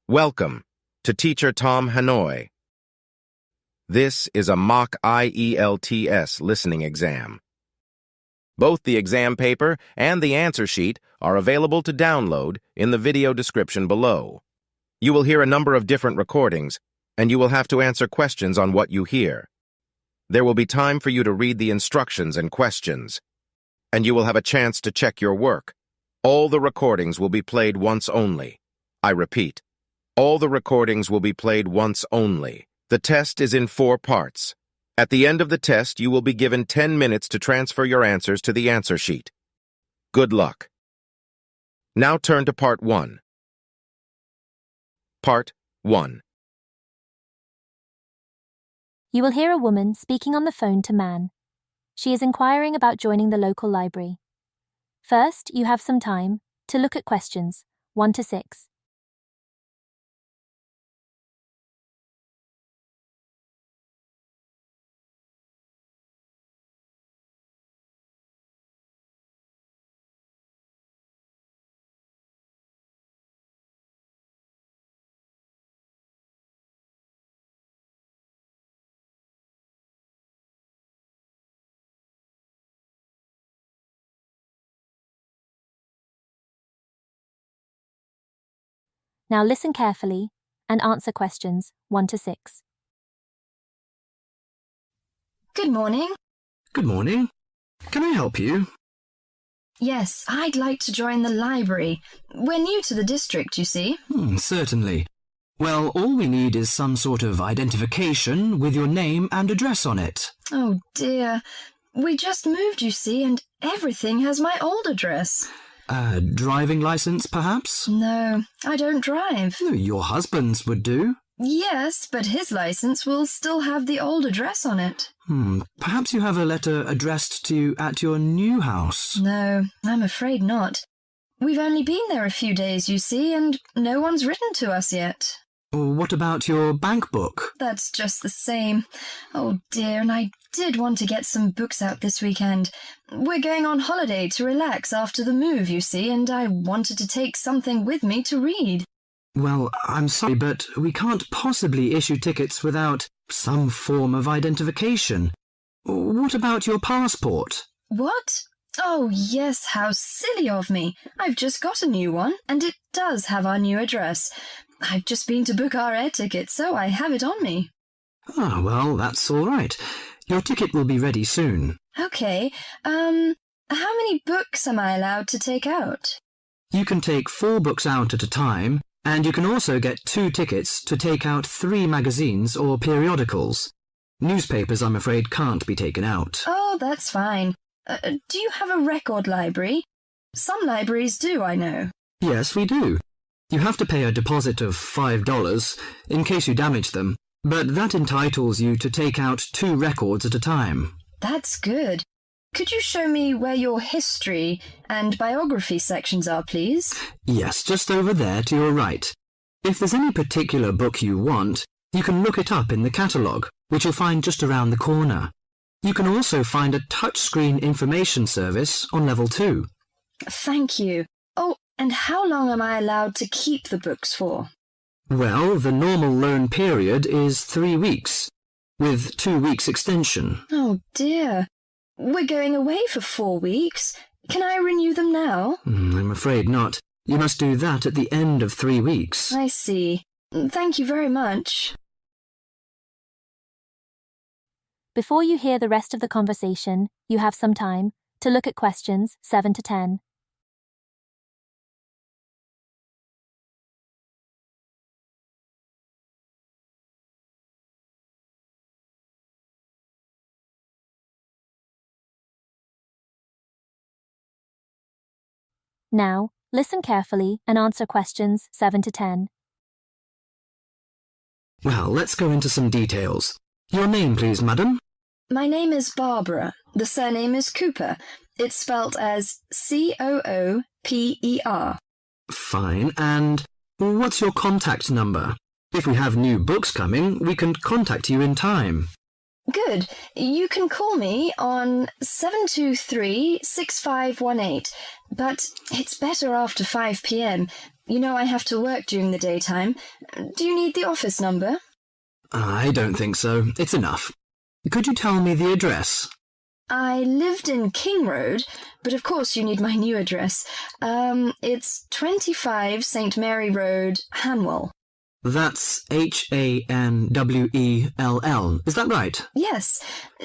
Welcome to Teacher Tom Hanoi. This is a mock IELTS listening exam. Both the exam paper and the answer sheet are available to download in the video description below. You will hear a number of different recordings, and you will have to answer questions on what you hear. There will be time for you to read the instructions and questions, and you will have a chance to check your work. All the recordings will be played once only. I repeat, all the recordings will be played once only. The test is in 4 parts. At the end of the test, you will be given 10 minutes to transfer your answers to the answer sheet. Good luck. Now turn to Part 1. Part 1. You will hear a woman speaking on the phone to man. She is inquiring about joining the local library. First, you have some time to look at questions 1 to 6. Now listen carefully and answer questions 1 to 6. Good morning. Good morning. Can I help you? Yes, I'd like to join the library. We're new to the district, you see. Certainly. Well, all we need is some sort of identification with your name and address on it. Oh dear. We just moved, you see, and everything has my old address. Driving license, perhaps? No, I don't drive. Your husband's would do. Yes, but his license will still have the old address on it. Perhaps you have a letter addressed to you at your new house. No, I'm afraid not. We've only been there a few days, you see, and no one's written to us yet. What about your bank book? That's just the same. Oh dear, and I did want to get some books out this weekend. We're going on holiday to relax after the move, you see, and I wanted to take something with me to read. Well, I'm sorry, but we can't possibly issue tickets without some form of identification. What about your passport? What? Oh, yes, how silly of me. I've just got a new one, and it does have our new address. I've just been to book our air ticket, so I have it on me. Well, that's all right. Your ticket will be ready soon. Okay, how many books am I allowed to take out? You can take 4 books out at a time, and you can also get 2 tickets to take out 3 magazines or periodicals. Newspapers, I'm afraid, can't be taken out. Oh, that's fine. Do you have a record library? Some libraries do, I know. Yes, we do. You have to pay a deposit of $5 in case you damage them, but that entitles you to take out 2 records at a time. That's good. Could you show me where your history and biography sections are, please? Yes, just over there to your right. If there's any particular book you want, you can look it up in the catalogue, which you'll find just around the corner. You can also find a touchscreen information service on level 2. Thank you. Oh, and how long am I allowed to keep the books for? Well, the normal loan period is 3 weeks, with 2 weeks extension. Oh dear. We're going away for 4 weeks. Can I renew them now? I'm afraid not. You must do that at the end of 3 weeks. I see. Thank you very much. Before you hear the rest of the conversation, you have some time to look at questions 7 to 10. Now, listen carefully and answer questions 7 to 10. Well, let's go into some details. Your name, please, madam? My name is Barbara. The surname is Cooper. It's spelt as Cooper. Fine. And what's your contact number? If we have new books coming, we can contact you in time. Good. You can call me on 723-6518, but it's better after 5 p.m. You know I have to work during the daytime. Do you need the office number? I don't think so. It's enough. Could you tell me the address? I lived in King Road, but of course you need my new address. It's 25 St. Mary Road, Hanwell. That's Hanwell. Is that right? Yes.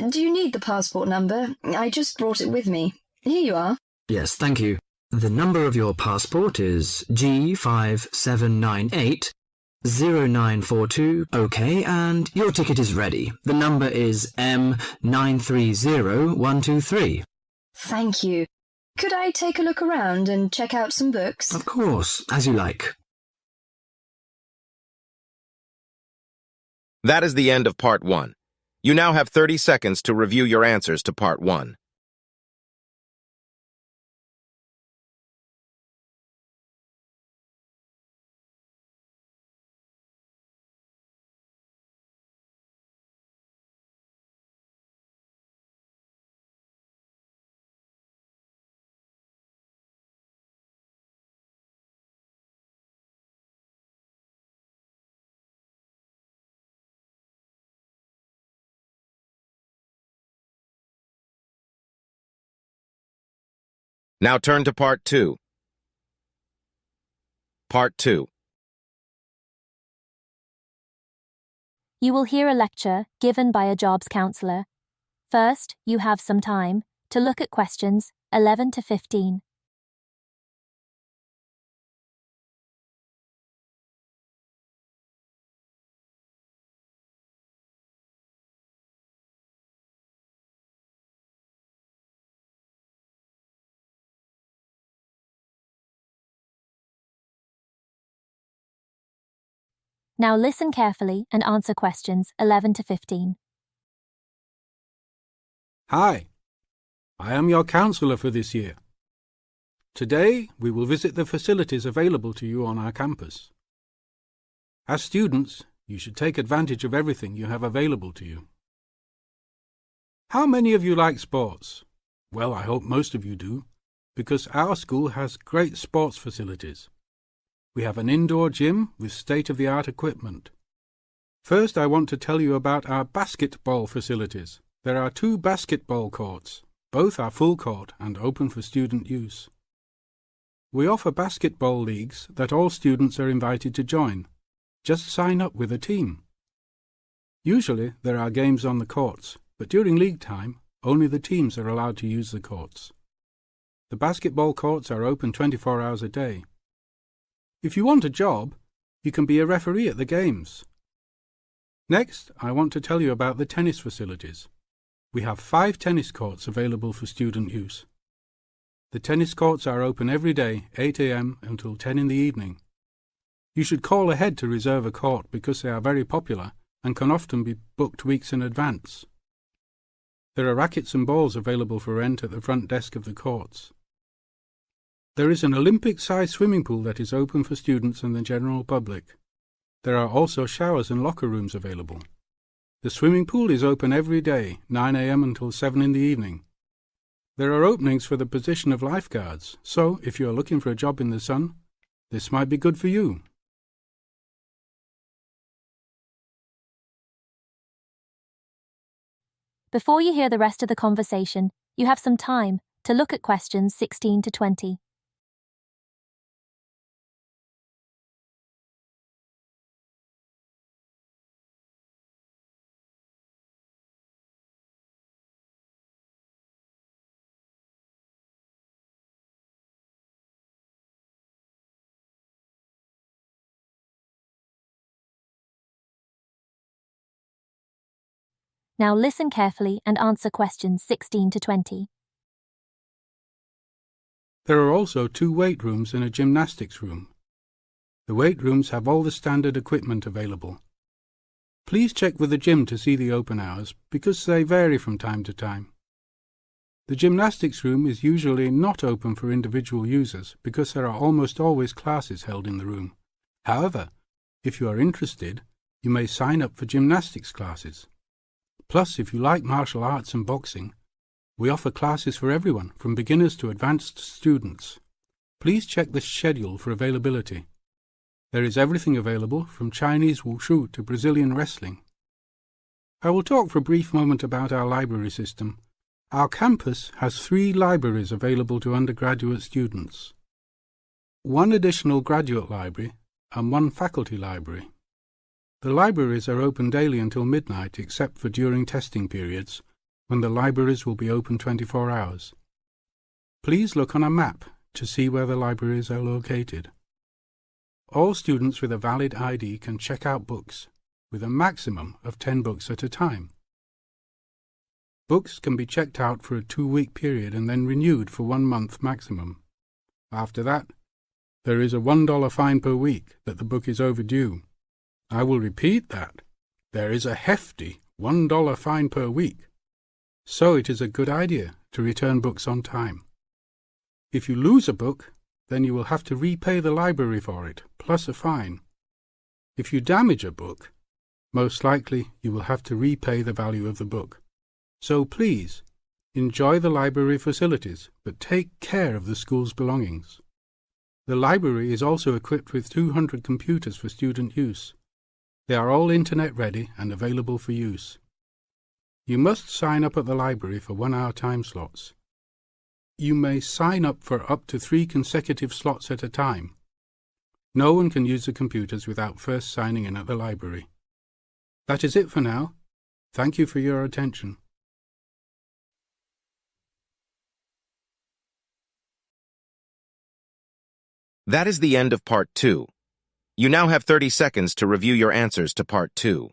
Do you need the passport number? I just brought it with me. Here you are. Yes, thank you. The number of your passport is G5798 0942. OK, and your ticket is ready. The number is M930123. Thank you. Could I take a look around and check out some books? Of course, as you like. That is the end of Part 1. You now have 30 seconds to review your answers to Part 1. Now turn to Part 2. Part 2. You will hear a lecture given by a jobs counsellor. First, you have some time to look at questions 11 to 15. Now listen carefully and answer questions 11 to 15. Hi, I am your counsellor for this year. Today, we will visit the facilities available to you on our campus. As students, you should take advantage of everything you have available to you. How many of you like sports? Well, I hope most of you do, because our school has great sports facilities. We have an indoor gym with state-of-the-art equipment. First, I want to tell you about our basketball facilities. There are 2 basketball courts. Both are full court and open for student use. We offer basketball leagues that all students are invited to join. Just sign up with a team. Usually, there are games on the courts, but during league time, only the teams are allowed to use the courts. The basketball courts are open 24 hours a day. If you want a job, you can be a referee at the games. Next, I want to tell you about the tennis facilities. We have 5 tennis courts available for student use. The tennis courts are open every day, 8 a.m. until 10 in the evening. You should call ahead to reserve a court because they are very popular and can often be booked weeks in advance. There are rackets and balls available for rent at the front desk of the courts. There is an Olympic-sized swimming pool that is open for students and the general public. There are also showers and locker rooms available. The swimming pool is open every day, 9 a.m. until 7 in the evening. There are openings for the position of lifeguards, so if you are looking for a job in the sun, this might be good for you. Before you hear the rest of the conversation, you have some time to look at questions 16 to 20. Now listen carefully and answer questions 16 to 20. There are also 2 weight rooms and a gymnastics room. The weight rooms have all the standard equipment available. Please check with the gym to see the open hours because they vary from time to time. The gymnastics room is usually not open for individual users because there are almost always classes held in the room. However, if you are interested, you may sign up for gymnastics classes. Plus, if you like martial arts and boxing, we offer classes for everyone, from beginners to advanced students. Please check the schedule for availability. There is everything available from Chinese wushu to Brazilian wrestling. I will talk for a brief moment about our library system. Our campus has 3 libraries available to undergraduate students, 1 additional graduate library and 1 faculty library. The libraries are open daily until midnight except for during testing periods, when the libraries will be open 24 hours. Please look on a map to see where the libraries are located. All students with a valid ID can check out books, with a maximum of 10 books at a time. Books can be checked out for a 2-week period and then renewed for 1 month maximum. After that, there is a $1 fine per week that the book is overdue. I will repeat that. There is a hefty $1 fine per week. So it is a good idea to return books on time. If you lose a book, then you will have to repay the library for it, plus a fine. If you damage a book, most likely you will have to repay the value of the book. So please, enjoy the library facilities, but take care of the school's belongings. The library is also equipped with 200 computers for student use. They are all internet ready and available for use. You must sign up at the library for 1-hour time slots. You may sign up for up to 3 consecutive slots at a time. No one can use the computers without first signing in at the library. That is it for now. Thank you for your attention. That is the end of Part 2. You now have 30 seconds to review your answers to Part 2.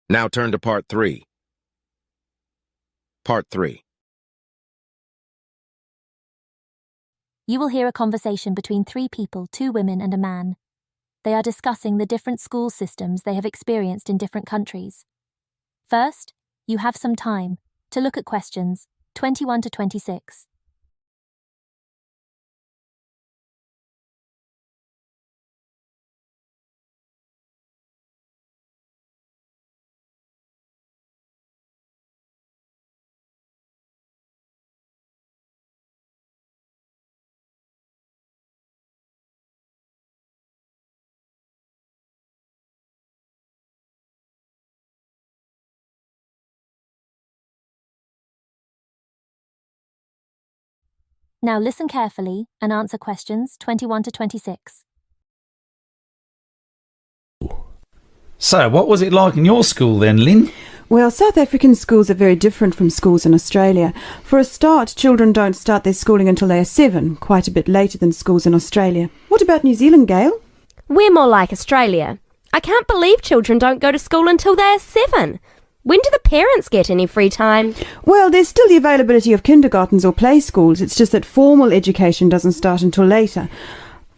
Now turn to Part 3. Part 3. You will hear a conversation between 3 people, 2 women and a man. They are discussing the different school systems they have experienced in different countries. First, you have some time to look at questions 21 to 26. Now listen carefully and answer questions 21 to 26. So, what was it like in your school then, Lynn? Well, South African schools are very different from schools in Australia. For a start, children don't start their schooling until they are 7, quite a bit later than schools in Australia. What about New Zealand, Gail? We're more like Australia. I can't believe children don't go to school until they are 7. When do the parents get any free time? Well, there's still the availability of kindergartens or play schools. It's just that formal education doesn't start until later.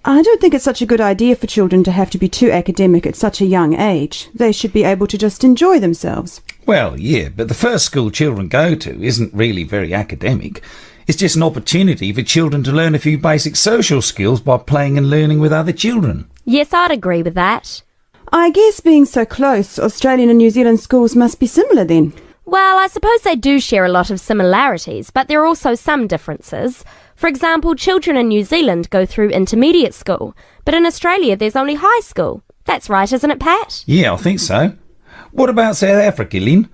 I don't think it's such a good idea for children to have to be too academic at such a young age. They should be able to just enjoy themselves. Well, yeah, but the first school children go to isn't really very academic. It's just an opportunity for children to learn a few basic social skills by playing and learning with other children. Yes, I'd agree with that. I guess being so close, Australian and New Zealand schools must be similar then. Well, I suppose they do share a lot of similarities, but there are also some differences. For example, children in New Zealand go through intermediate school, but in Australia there's only high school. That's right, isn't it, Pat? Yeah, I think so. What about South Africa, Lynn?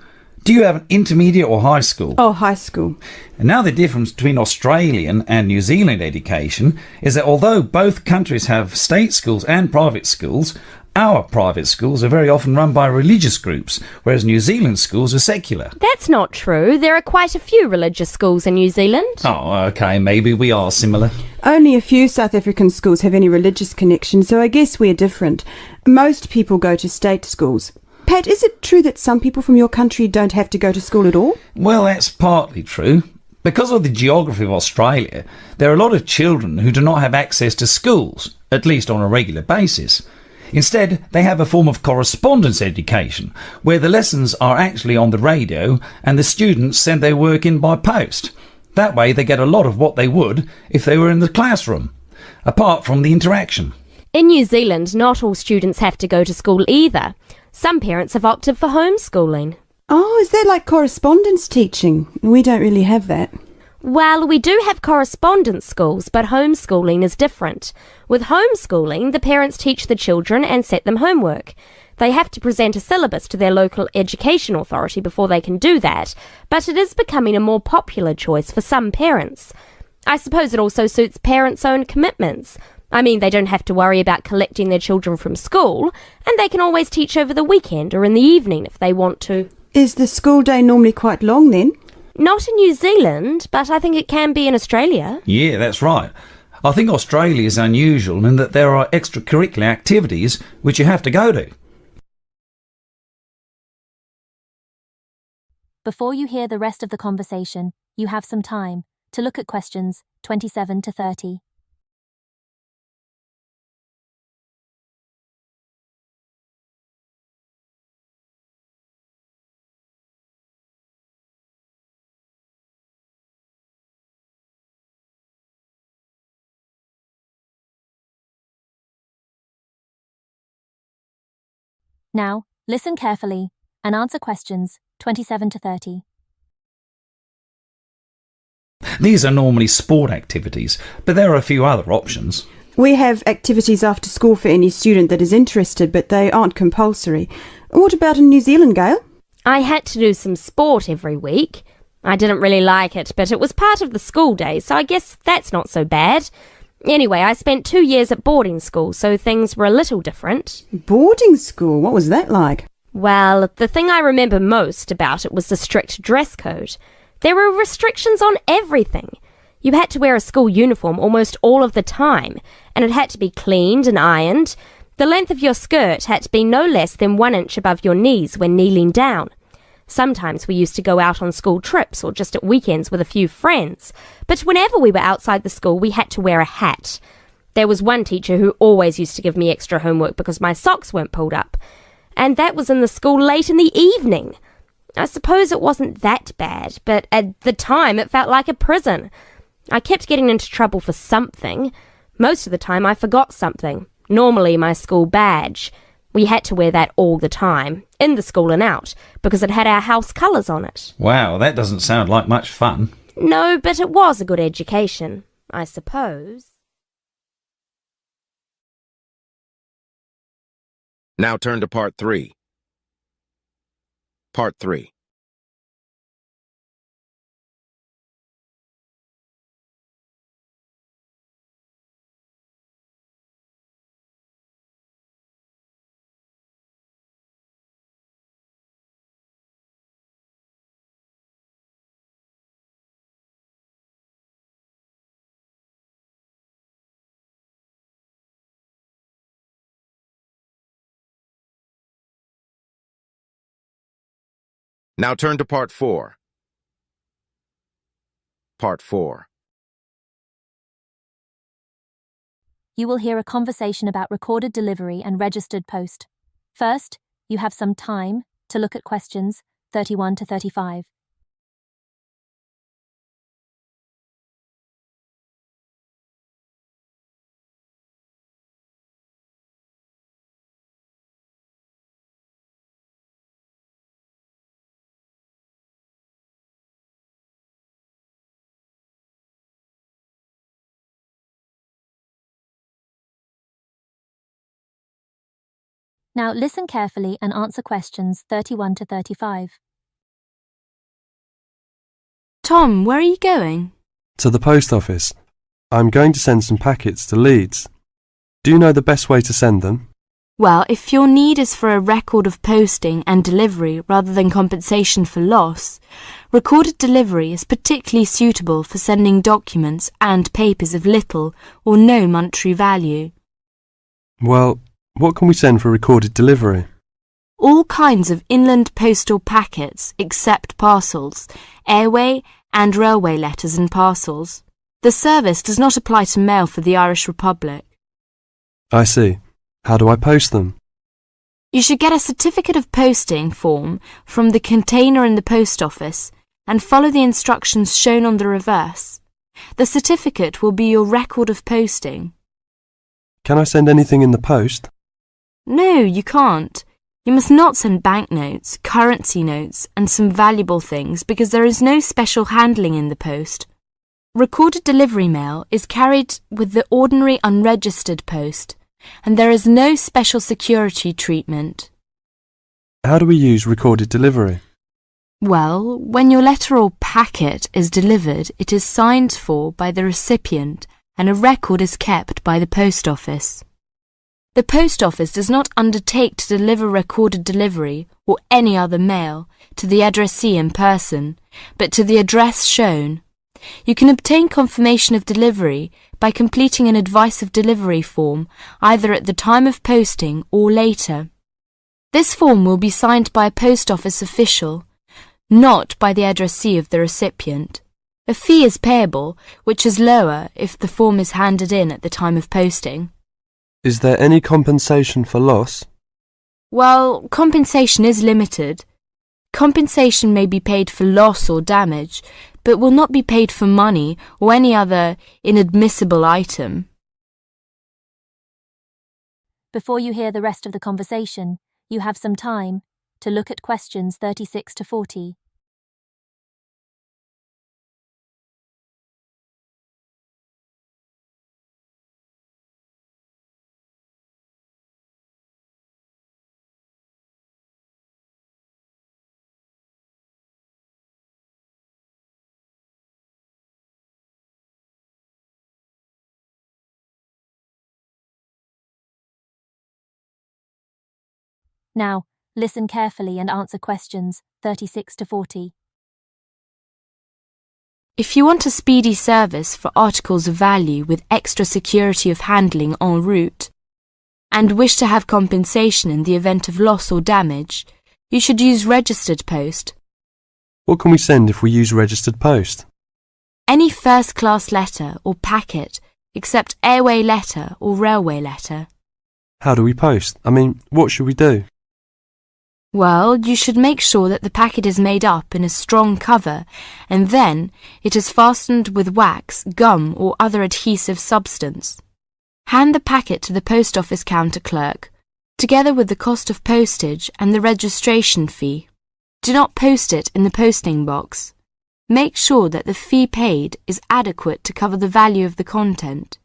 Do you have an intermediate or high school? Oh, high school. And now the difference between Australian and New Zealand education is that although both countries have state schools and private schools, our private schools are very often run by religious groups, whereas New Zealand schools are secular. That's not true. There are quite a few religious schools in New Zealand. Oh, OK, maybe we are similar. Only a few South African schools have any religious connection, so I guess we're different. Most people go to state schools. Pat, is it true that some people from your country don't have to go to school at all? Well, that's partly true. Because of the geography of Australia, there are a lot of children who do not have access to schools, at least on a regular basis. Instead, they have a form of correspondence education, where the lessons are actually on the radio and the students send their work in by post. That way they get a lot of what they would if they were in the classroom, apart from the interaction. In New Zealand, not all students have to go to school either. Some parents have opted for homeschooling. Oh, is that like correspondence teaching? We don't really have that. Well, we do have correspondence schools, but homeschooling is different. With homeschooling, the parents teach the children and set them homework. They have to present a syllabus to their local education authority before they can do that, but it is becoming a more popular choice for some parents. I suppose it also suits parents' own commitments. I mean, they don't have to worry about collecting their children from school, and they can always teach over the weekend or in the evening if they want to. Is the school day normally quite long then? Not in New Zealand, but I think it can be in Australia. Yeah, that's right. I think Australia is unusual in that there are extracurricular activities which you have to go to. Before you hear the rest of the conversation, you have some time to look at questions 27 to 30. Now, listen carefully and answer questions 27 to 30. These are normally sport activities, but there are a few other options. We have activities after school for any student that is interested, but they aren't compulsory. What about in New Zealand, Gail? I had to do some sport every week. I didn't really like it, but it was part of the school day, so I guess that's not so bad. Anyway, I spent 2 years at boarding school, so things were a little different. Boarding school? What was that like? Well, the thing I remember most about it was the strict dress code. There were restrictions on everything. You had to wear a school uniform almost all of the time, and it had to be cleaned and ironed. The length of your skirt had to be no less than 1 inch above your knees when kneeling down. Sometimes we used to go out on school trips or just at weekends with a few friends, but whenever we were outside the school we had to wear a hat. There was one teacher who always used to give me extra homework because my socks weren't pulled up, and that was in the school late in the evening. I suppose it wasn't that bad, but at the time it felt like a prison. I kept getting into trouble for something. Most of the time I forgot something, normally my school badge. We had to wear that all the time, in the school and out, because it had our house colours on it. Wow, that doesn't sound like much fun. No, but it was a good education, I suppose. Now turn to Part 3. Part 3. Now turn to Part 4. Part 4. You will hear a conversation about recorded delivery and registered post. First, you have some time to look at questions 31 to 35. Now listen carefully and answer questions 31 to 35. Tom, where are you going? To the post office. I'm going to send some packets to Leeds. Do you know the best way to send them? Well, if your need is for a record of posting and delivery rather than compensation for loss, recorded delivery is particularly suitable for sending documents and papers of little or no monetary value. Well, what can we send for recorded delivery? All kinds of inland postal packets except parcels, airway and railway letters and parcels. The service does not apply to mail for the Irish Republic. I see. How do I post them? You should get a certificate of posting form from the container in the post office and follow the instructions shown on the reverse. The certificate will be your record of posting. Can I send anything in the post? No, you can't. You must not send banknotes, currency notes, and some valuable things because there is no special handling in the post. Recorded delivery mail is carried with the ordinary unregistered post, and there is no special security treatment. How do we use recorded delivery? Well, when your letter or packet is delivered, it is signed for by the recipient and a record is kept by the post office. The post office does not undertake to deliver recorded delivery or any other mail to the addressee in person, but to the address shown. You can obtain confirmation of delivery by completing an advice of delivery form either at the time of posting or later. This form will be signed by a post office official, not by the addressee of the recipient. A fee is payable, which is lower if the form is handed in at the time of posting. Is there any compensation for loss? Well, compensation is limited. Compensation may be paid for loss or damage, but will not be paid for money or any other inadmissible item. Before you hear the rest of the conversation, you have some time to look at questions 36 to 40. Now, listen carefully and answer questions 36 to 40. If you want a speedy service for articles of value with extra security of handling en route, and wish to have compensation in the event of loss or damage, you should use registered post. What can we send if we use registered post? Any first-class letter or packet except airway letter or railway letter. How do we post? What should we do? Well, you should make sure that the packet is made up in a strong cover and then it is fastened with wax, gum or other adhesive substance. Hand the packet to the post office counter clerk, together with the cost of postage and the registration fee. Do not post it in the posting box. Make sure that the fee paid is adequate to cover the value of the content.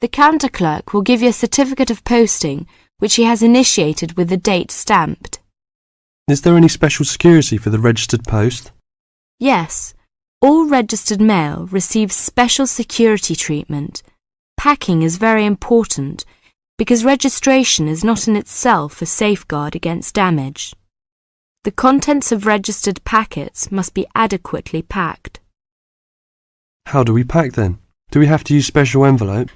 The counter clerk will give you a certificate of posting which he has initiated with the date stamped. Is there any special security for the registered post? Yes, all registered mail receives special security treatment. Packing is very important because registration is not in itself a safeguard against damage. The contents of registered packets must be adequately packed. How do we pack then? Do we have to use special envelope?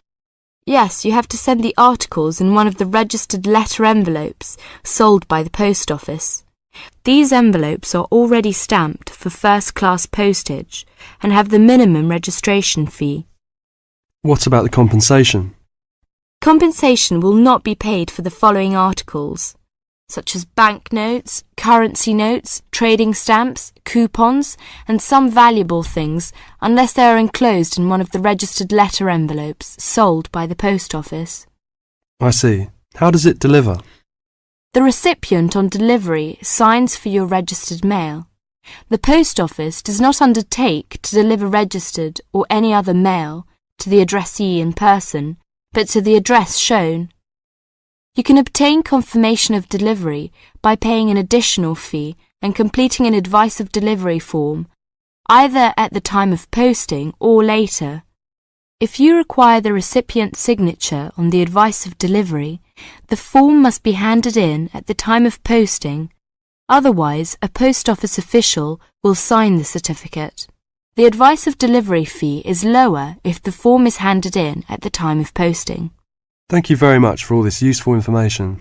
Yes, you have to send the articles in one of the registered letter envelopes sold by the post office. These envelopes are already stamped for first-class postage and have the minimum registration fee. What about the compensation? Compensation will not be paid for the following articles, such as banknotes, currency notes, trading stamps, coupons, and some valuable things, unless they are enclosed in one of the registered letter envelopes sold by the post office. I see. How does it deliver? The recipient on delivery signs for your registered mail. The post office does not undertake to deliver registered or any other mail to the addressee in person, but to the address shown. You can obtain confirmation of delivery by paying an additional fee and completing an advice of delivery form, either at the time of posting or later. If you require the recipient's signature on the advice of delivery, the form must be handed in at the time of posting, otherwise a post office official will sign the certificate. The advice of delivery fee is lower if the form is handed in at the time of posting. Thank you very much for all this useful information.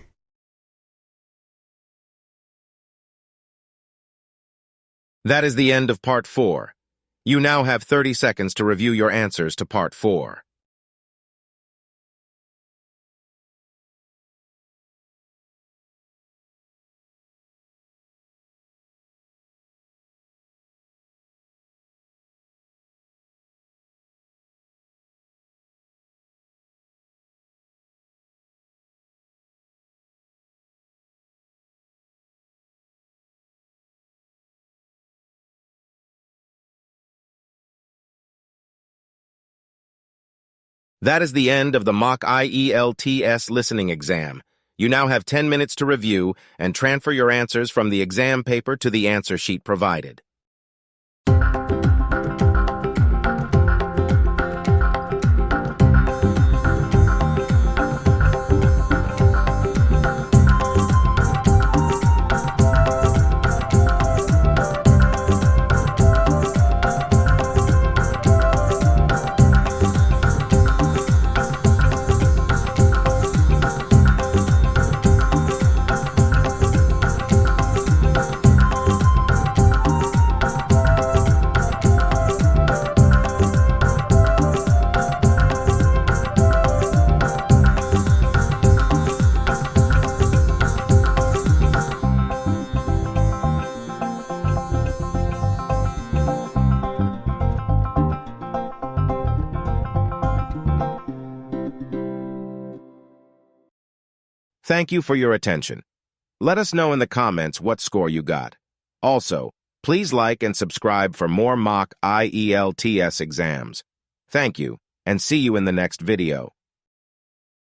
That is the end of Part 4. You now have 30 seconds to review your answers to Part 4. That is the end of the mock IELTS listening exam. You now have 10 minutes to review and transfer your answers from the exam paper to the answer sheet provided. Thank you for your attention. Let us know in the comments what score you got. Also, please like and subscribe for more mock IELTS exams. Thank you, and see you in the next video.